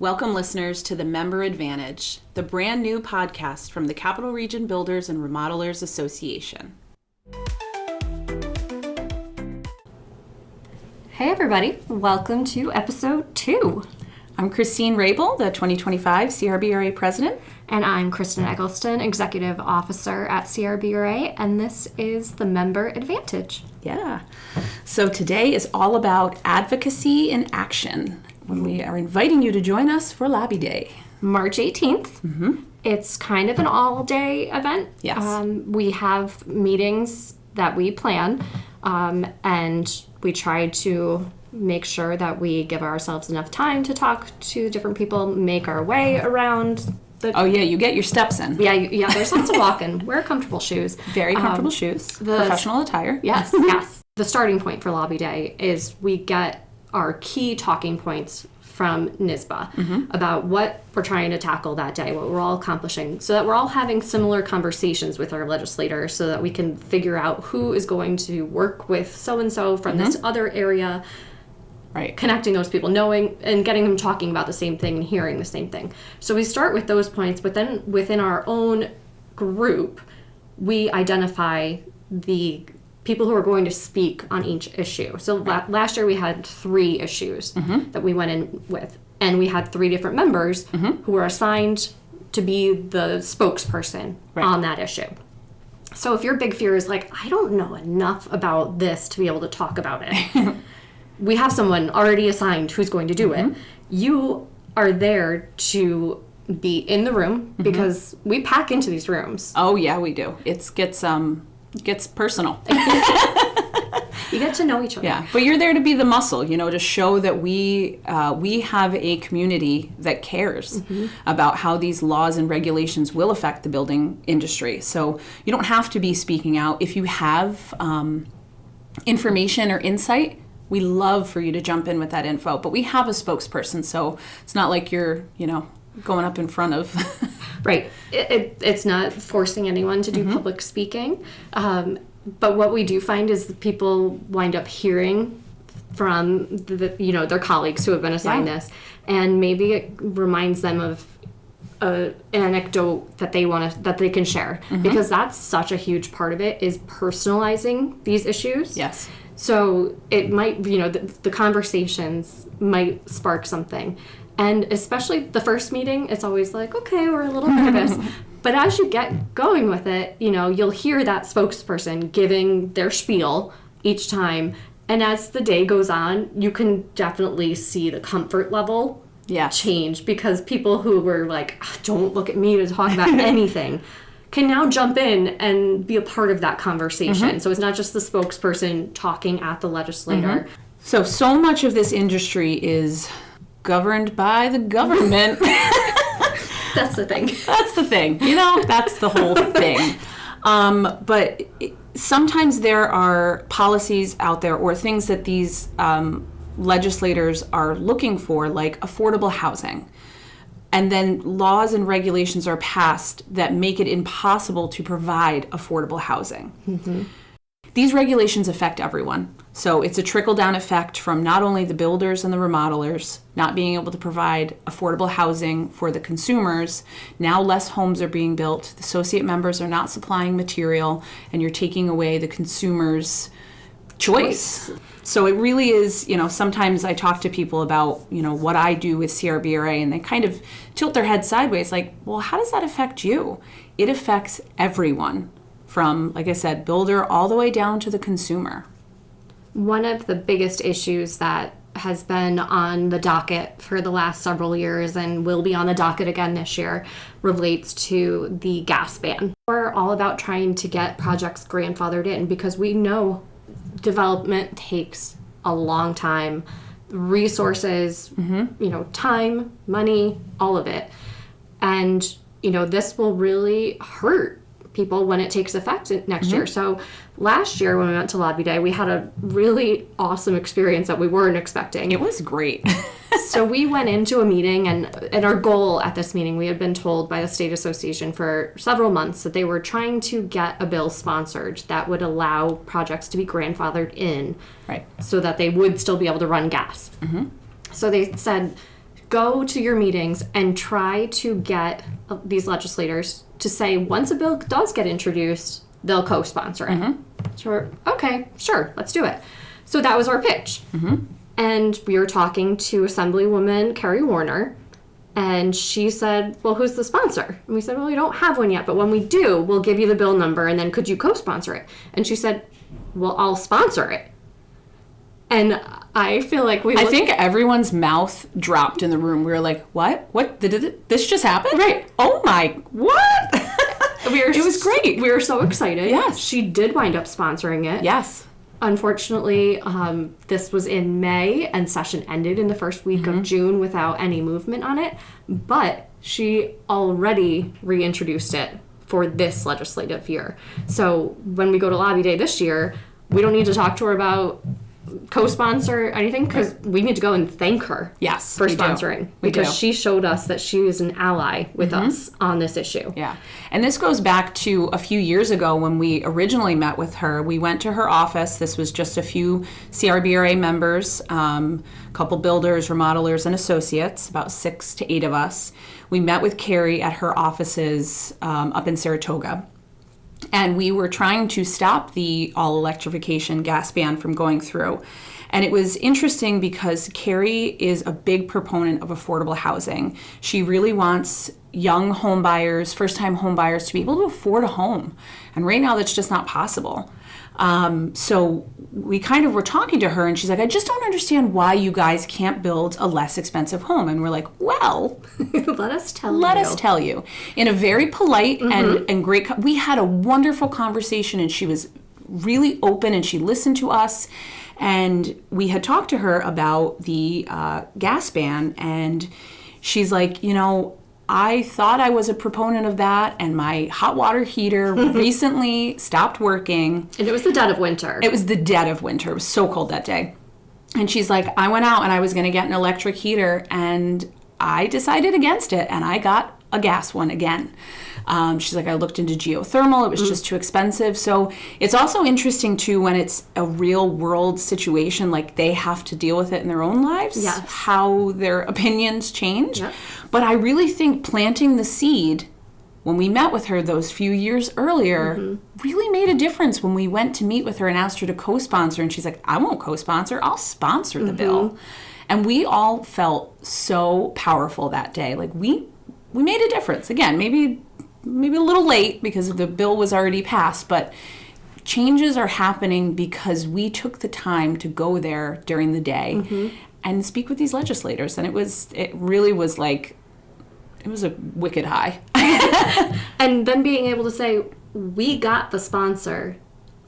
Welcome, listeners, to the Member Advantage, the brand new podcast from the Capital Region Builders and Remodelers Association. Hey everybody, welcome to episode 2. I'm Christine Rabel, the 2025 CRBRA President. And I'm Kristen Eggleston, Executive Officer at CRBRA, and this is the Member Advantage. Yeah. So today is all about advocacy in action when we are inviting you to join us for Lobby Day. March 18th. Mm-hmm. It's kind of an all-day event. Yes. We have meetings that we plan, and we try to make sure that we give ourselves enough time to talk to different people, make our way around. Oh yeah, you get your steps in. Yeah, there's lots of walking. Wear comfortable shoes. Very comfortable shoes. Professional attire. Yes. The starting point for Lobby Day is we get our key talking points from NISBA about what we're trying to tackle that day, what we're all accomplishing, so that we're all having similar conversations with our legislators so that we can figure out who is going to work with so-and-so from this other area. Right. Connecting those people, knowing and getting them talking about the same thing and hearing the same thing. So we start with those points, but then within our own group, we identify the people who are going to speak on each issue. So last year we had 3 issues that we went in with, and we had 3 different members who were assigned to be the spokesperson on that issue. So if your big fear is like, I don't know enough about this to be able to talk about it, we have someone already assigned who's going to do it. You are there to be in the room because we pack into these rooms. Oh yeah, we do. It gets personal. You get to know each other. Yeah, but you're there to be the muscle, to show that we have a community that cares about how these laws and regulations will affect the building industry. So you don't have to be speaking out. If you have information or insight, we love for you to jump in with that info. But we have a spokesperson, so it's not like you're, going up in front of... Right. It's not forcing anyone to do public speaking. But what we do find is that people wind up hearing from their colleagues who have been assigned this, and maybe it reminds them of an anecdote that they can share, because that's such a huge part of it, is personalizing these issues. Yes. So it might, the conversations might spark something. And especially the first meeting, it's always like, okay, we're a little nervous. But as you get going with it, you'll hear that spokesperson giving their spiel each time. And as the day goes on, you can definitely see the comfort level change, because people who were like, don't look at me to talk about anything, can now jump in and be a part of that conversation. So it's not just the spokesperson talking at the legislator. So much of this industry is governed by the government. That's the thing. That's the thing. That's the whole thing. But sometimes there are policies out there or things that these legislators are looking for, like affordable housing. And then laws and regulations are passed that make it impossible to provide affordable housing. These regulations affect everyone. So it's a trickle-down effect from not only the builders and the remodelers not being able to provide affordable housing for the consumers. Now less homes are being built. The associate members are not supplying material, and you're taking away the consumer's choice. So it really is, sometimes I talk to people about, what I do with CRBRA, and they kind of tilt their head sideways like, well, how does that affect you? It affects everyone, from, like I said, builder all the way down to the consumer. One of the biggest issues that has been on the docket for the last several years and will be on the docket again this year relates to the gas ban. We're all about trying to get projects grandfathered in, because we know development takes a long time, resources, time, money, all of it. And, this will really hurt people when it takes effect next year. So last year when we went to Lobby Day, we had a really awesome experience that we weren't expecting. It was great. So we went into a meeting, and our goal at this meeting, we had been told by the state association for several months that they were trying to get a bill sponsored that would allow projects to be grandfathered in, right, so that they would still be able to run gas. So they said, go to your meetings and try to get these legislators to say once a bill does get introduced, they'll co-sponsor it. So we're, okay, sure, let's do it. So that was our pitch. And we were talking to Assemblywoman Carrie Warner, and she said, well, who's the sponsor? And we said, well, we don't have one yet, but when we do, we'll give you the bill number, and then could you co-sponsor it? And she said, well, I'll sponsor it. And I feel like I think everyone's mouth dropped in the room. We were like, what? What? Did this just happen? Right. Oh my, what? It was great. We were so excited. Yes. She did wind up sponsoring it. Yes. Unfortunately, this was in May, and session ended in the first week of June without any movement on it. But she already reintroduced it for this legislative year. So when we go to Lobby Day this year, we don't need to talk to her about co-sponsor anything, because we need to go and thank her for sponsoring, because she showed us that she is an ally with us on this issue. Yeah. And this goes back to a few years ago when we originally met with her. We went to her office. This was just a few CRBRA members, a couple builders, remodelers, and associates, about 6 to 8 of us. We met with Carrie at her offices up in Saratoga. And we were trying to stop the all-electrification gas ban from going through. And it was interesting because Carrie is a big proponent of affordable housing. She really wants young home buyers, first-time home buyers, to be able to afford a home. And right now, that's just not possible. So we kind of were talking to her, and she's like, I just don't understand why you guys can't build a less expensive home. And we're like, well, let us tell you. In a very polite and great, we had a wonderful conversation, and she was really open, and she listened to us. And we had talked to her about the gas ban, and she's like, you know, I thought I was a proponent of that, and my hot water heater recently stopped working. And it was the dead of winter. It was the dead of winter. It was so cold that day. And she's like, I went out and I was going to get an electric heater, and I decided against it, and I got a gas one again. She's like, I looked into geothermal. It was just too expensive. So it's also interesting, too, when it's a real world situation, like they have to deal with it in their own lives, how their opinions change. Yep. But I really think planting the seed when we met with her those few years earlier really made a difference when we went to meet with her and asked her to co-sponsor. And she's like, I won't co-sponsor. I'll sponsor the bill. And we all felt so powerful that day. Like we made a difference. Again, maybe a little late because the bill was already passed, but changes are happening because we took the time to go there during the day and speak with these legislators. And it really was like, it was a wicked high. And then being able to say, we got the sponsor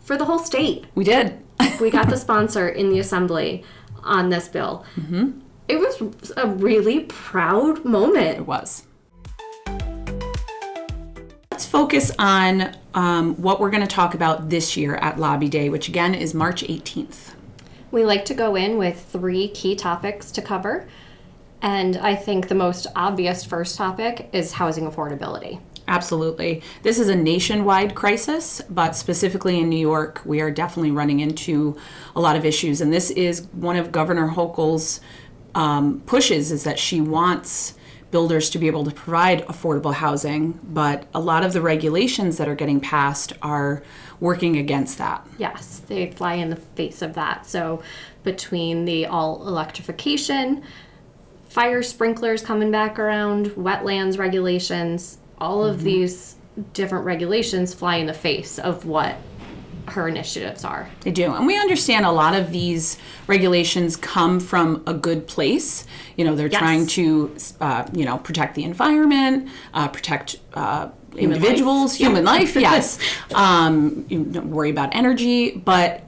for the whole state. We did. We got the sponsor in the assembly on this bill. It was a really proud moment. It was. Let's focus on what we're going to talk about this year at Lobby Day, which again is March 18th. We like to go in with 3 key topics to cover. And I think the most obvious first topic is housing affordability. Absolutely. This is a nationwide crisis, but specifically in New York, we are definitely running into a lot of issues. And this is one of Governor Hochul's pushes, is that she wants builders to be able to provide affordable housing, but a lot of the regulations that are getting passed are working against that. Yes, they fly in the face of that. So between the all electrification, fire sprinklers coming back around, wetlands regulations, all of these different regulations fly in the face of what her initiatives are. They do. And we understand a lot of these regulations come from a good place. You know, they're trying to, protect the environment, protect individuals, human life, yes. You don't worry about energy, but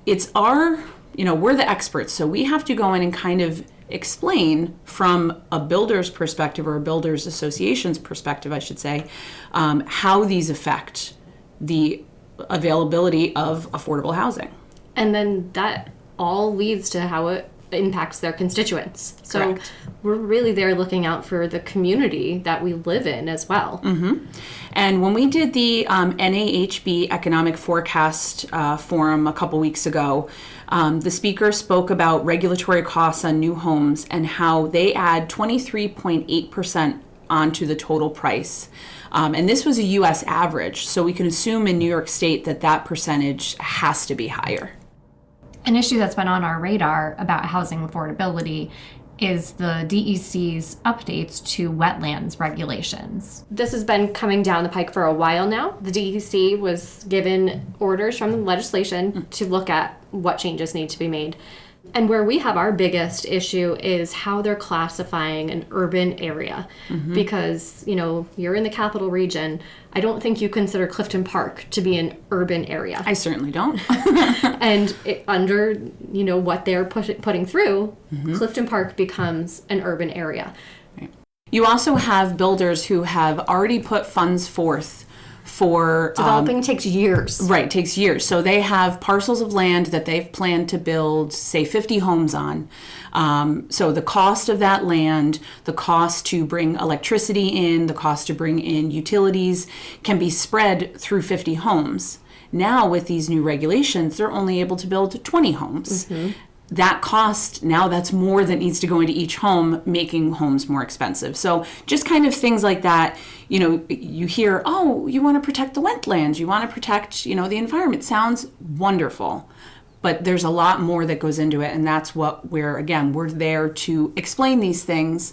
it's we're the experts. So we have to go in and kind of explain from a builder's perspective, or a builder's association's perspective, I should say, how these affect the availability of affordable housing. And then that all leads to how it impacts their constituents. So Correct. we're really there looking out for the community that we live in as well. And when we did the NAHB Economic Forecast Forum a couple weeks ago, the speaker spoke about regulatory costs on new homes and how they add 23.8% onto the total price. And this was a U.S. average, so we can assume in New York State that percentage has to be higher. An issue that's been on our radar about housing affordability is the DEC's updates to wetlands regulations. This has been coming down the pike for a while now. The DEC was given orders from the legislation to look at what changes need to be made. And where we have our biggest issue is how they're classifying an urban area. Because, you're in the capital region. I don't think you consider Clifton Park to be an urban area. I certainly don't. And under, what they're putting through, Clifton Park becomes an urban area. You also have builders who have already put funds forth for Developing takes years. Right, takes years. So they have parcels of land that they've planned to build, say, 50 homes on. So the cost of that land, the cost to bring electricity in, the cost to bring in utilities can be spread through 50 homes. Now with these new regulations, they're only able to build 20 homes. That cost, now that's more that needs to go into each home, making homes more expensive. So just kind of things like that, you hear, oh, you want to protect the wetlands, you want to protect, the environment. Sounds wonderful, but there's a lot more that goes into it. And that's what we're there to explain these things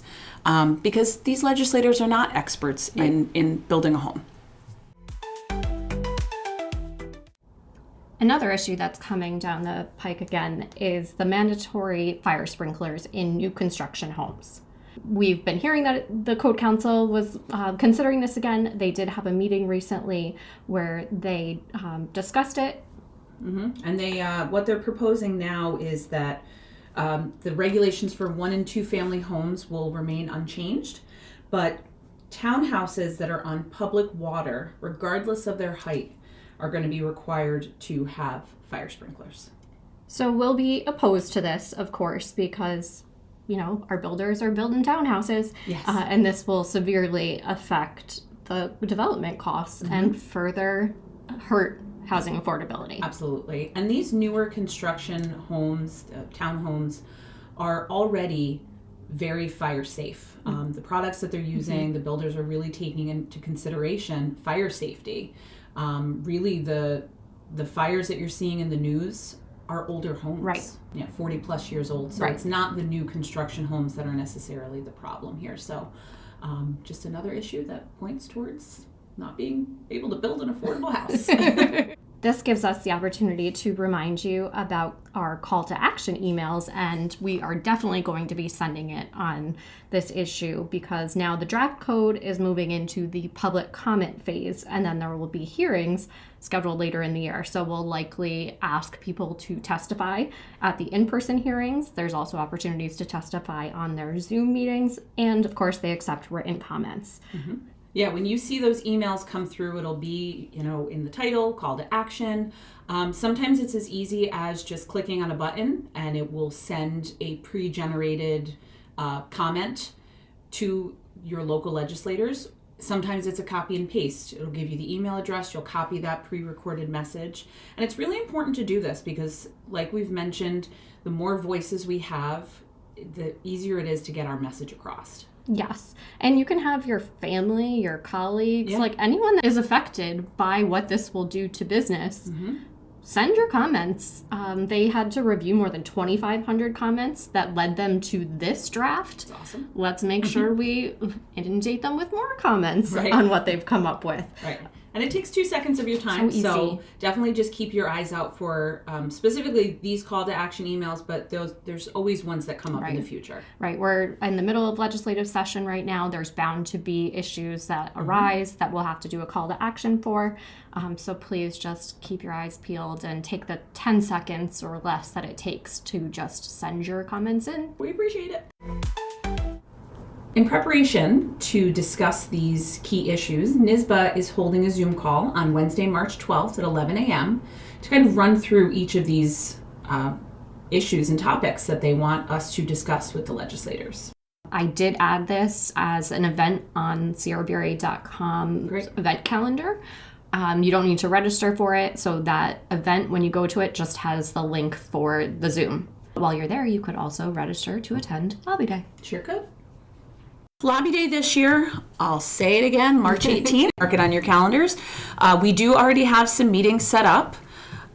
because these legislators are not experts in building a home. Another issue that's coming down the pike again is the mandatory fire sprinklers in new construction homes. We've been hearing that the Code Council was considering this again. They did have a meeting recently where they discussed it. And they what they're proposing now is that the regulations for 1 and 2 family homes will remain unchanged, but townhouses that are on public water, regardless of their height, are going to be required to have fire sprinklers. So we'll be opposed to this, of course, because, our builders are building townhouses. Yes. And this will severely affect the development costs and further hurt housing affordability. Absolutely. And these newer construction homes, townhomes, are already very fire safe. The products that they're using, the builders are really taking into consideration fire safety. Really the fires that you're seeing in the news are older homes. Right. 40 plus years old. So it's not the new construction homes that are necessarily the problem here. So just another issue that points towards not being able to build an affordable house. This gives us the opportunity to remind you about our call to action emails, and we are definitely going to be sending it on this issue because now the draft code is moving into the public comment phase, and then there will be hearings scheduled later in the year. So we'll likely ask people to testify at the in-person hearings. There's also opportunities to testify on their Zoom meetings, and of course they accept written comments. Yeah, when you see those emails come through, it'll be, in the title, call to action. Sometimes it's as easy as just clicking on a button and it will send a pre-generated comment to your local legislators. Sometimes it's a copy and paste. It'll give you the email address. You'll copy that pre-recorded message. And it's really important to do this because, like we've mentioned, the more voices we have, the easier it is to get our message across. Yes. And you can have your family, your colleagues, like anyone that is affected by what this will do to business, send your comments. They had to review more than 2,500 comments that led them to this draft. That's awesome. Let's make sure we inundate them with more comments on what they've come up with. Right. And it takes 2 seconds of your time. So definitely just keep your eyes out for specifically these call to action emails, but there's always ones that come up in the future. Right. We're in the middle of legislative session right now. There's bound to be issues that arise that we'll have to do a call to action for. So please just keep your eyes peeled and take the 10 seconds or less that it takes to just send your comments in. We appreciate it. In preparation to discuss these key issues, NYSBA is holding a Zoom call on Wednesday, March 12th at 11 a.m. to kind of run through each of these issues and topics that they want us to discuss with the legislators. I did add this as an event on CRBRA.com event calendar. You don't need to register for it, so that event, when you go to it, just has the link for the Zoom. While you're there, you could also register to attend Lobby Day. Sure could. Lobby Day this year, I'll say it again, March 18th. Mark it on your calendars. We do already have some meetings set up.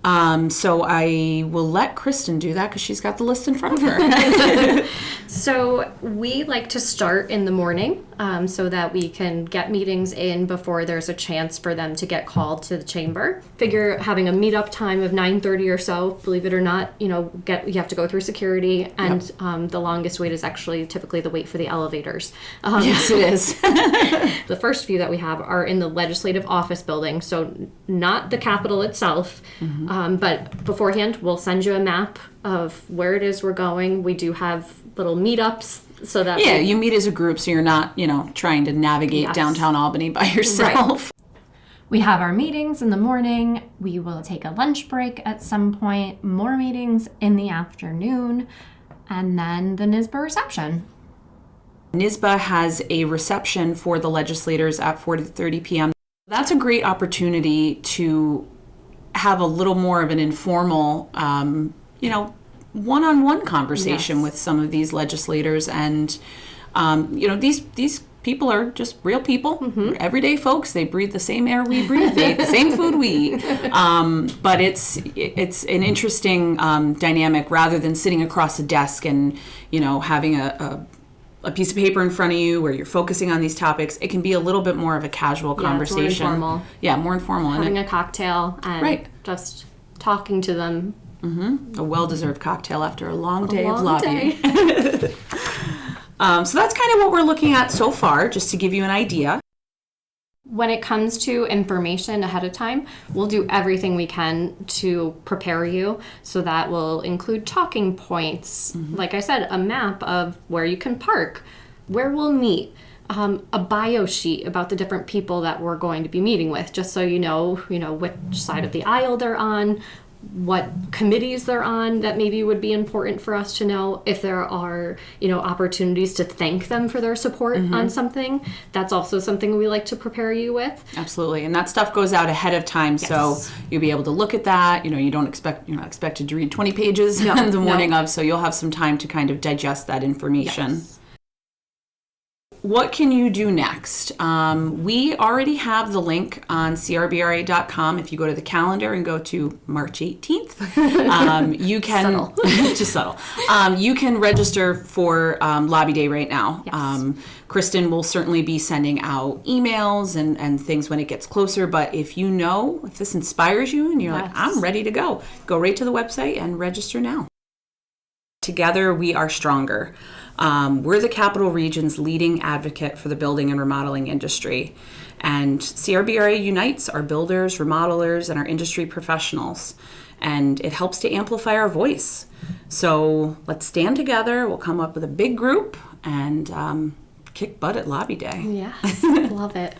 So I will let Kristen do that because she's got the list in front of her. So we like to start in the morning so that we can get meetings in before there's a chance for them to get called to the chamber. Figure having a meetup time of 9:30 or so, believe it or not, you have to go through security, and the longest wait is actually typically the wait for the elevators. Yes, it is. The first few that we have are in the legislative office building, so not the Capitol itself, but beforehand we'll send you a map of where it is we're going. We do have little meetups so that you meet as a group, so you're not, trying to navigate downtown Albany by yourself. Right. We have our meetings in the morning. We will take a lunch break at some point, more meetings in the afternoon, and then the NYSBA reception. NYSBA has a reception for the legislators at 4:30 p.m. That's a great opportunity to have a little more of an informal, one-on-one conversation with some of these legislators. And, these people are just real people, everyday folks. They breathe the same air we breathe, they eat the same food we eat. But it's an interesting dynamic rather than sitting across a desk and, having a piece of paper in front of you where you're focusing on these topics. It can be a little bit more of a casual conversation. It's more informal. Yeah, more informal. Having a cocktail and just talking to them. A well-deserved cocktail after a long day of lobbying. So that's kind of what we're looking at so far, just to give you an idea. When it comes to information ahead of time, we'll do everything we can to prepare you. So that will include talking points, like I said, a map of where you can park, where we'll meet, a bio sheet about the different people that we're going to be meeting with, just so you know which side of the aisle they're on, what committees they're on that maybe would be important for us to know. If there are, opportunities to thank them for their support on something, that's also something we like to prepare you with. Absolutely. And that stuff goes out ahead of time, so you'll be able to look at that. You're not expected to read 20 pages the morning of, so you'll have some time to kind of digest that information. Yes. What can you do next? We already have the link on CRBRA.com. If you go to the calendar and go to March 18th, you can just subtle. You can register for Lobby Day right now. Yes. Kristen will certainly be sending out emails and things when it gets closer. But if this inspires you and you're like, I'm ready to go right to the website and register now. Together, we are stronger. We're the Capital Region's leading advocate for the building and remodeling industry. And CRBRA unites our builders, remodelers, and our industry professionals. And it helps to amplify our voice. So let's stand together. We'll come up with a big group and kick butt at Lobby Day. Yes, love it.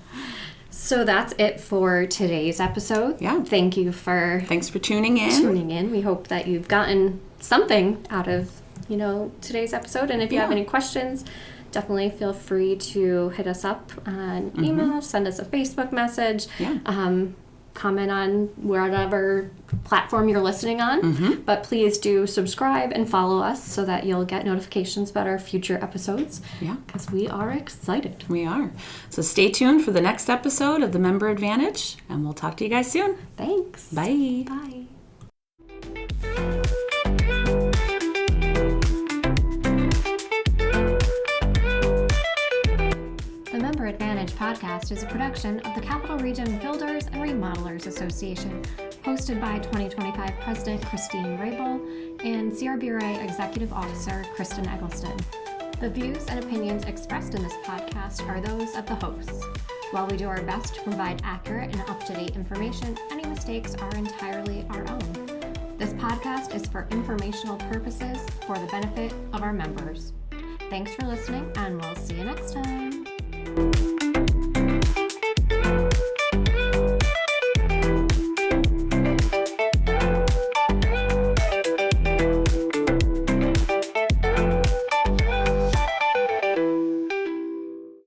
So that's it for today's episode. Yeah. Thanks for tuning in. We hope that you've gotten something out of today's episode. And if you have any questions, definitely feel free to hit us up on email, send us a Facebook message, comment on whatever platform you're listening on. But please do subscribe and follow us so that you'll get notifications about our future episodes. Yeah. Because we are excited. We are. So stay tuned for the next episode of The Member Advantage, and we'll talk to you guys soon. Thanks. Bye. Bye. Advantage podcast is a production of the Capital Region Builders and Remodelers Association, hosted by 2025 President Christine Rabel and CRBRA Executive Officer Kristen Eggleston. The views and opinions expressed in this podcast are those of the hosts. While we do our best to provide accurate and up-to-date information, any mistakes are entirely our own. This podcast is for informational purposes for the benefit of our members. Thanks for listening, and we'll see you next time.